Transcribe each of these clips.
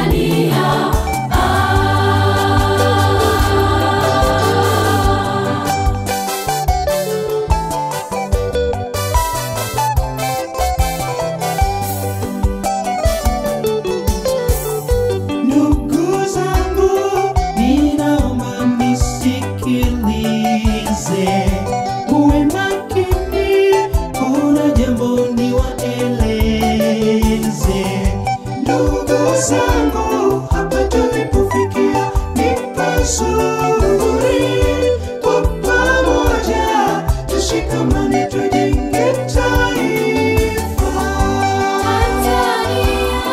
Tanzania. Ndugu zangu, ninaomba nisikilize, uwe makini, kuna jambo niwaeleze. Ndugu zangu, hapa tulipofikia ni pazuri, kwa pamoja tushikamane tujenge taifa. Tanzania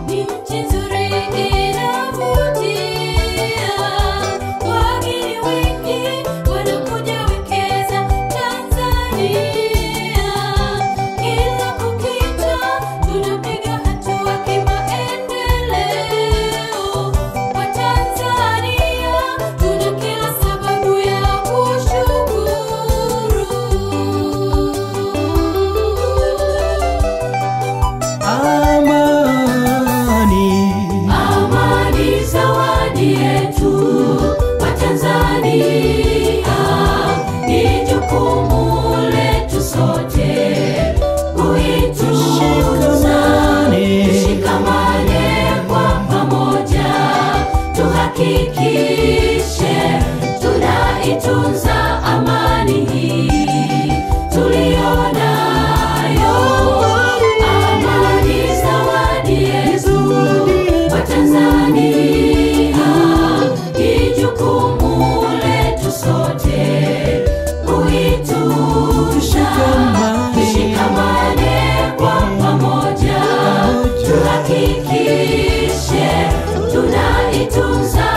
ni nchi nzuri inavutia, wageni wengi wanakuja wekeza Tanzania. Kila kukicha tunapiga hatua kimaendeleo. Watanzania tuna kila sababu ya kushukuru. Amani zawadi yetu Watanzania, ni jukumu letu sote kuitunza. Tushikamane kwa pamoja, tuhakikishe tunaitunza amani hii tulionayo. Amani zawadi yetu Watanzania, ni jukumu letu sote kuitunza. Tushikamane kwa pamoja, tuhakikishe tunaitunza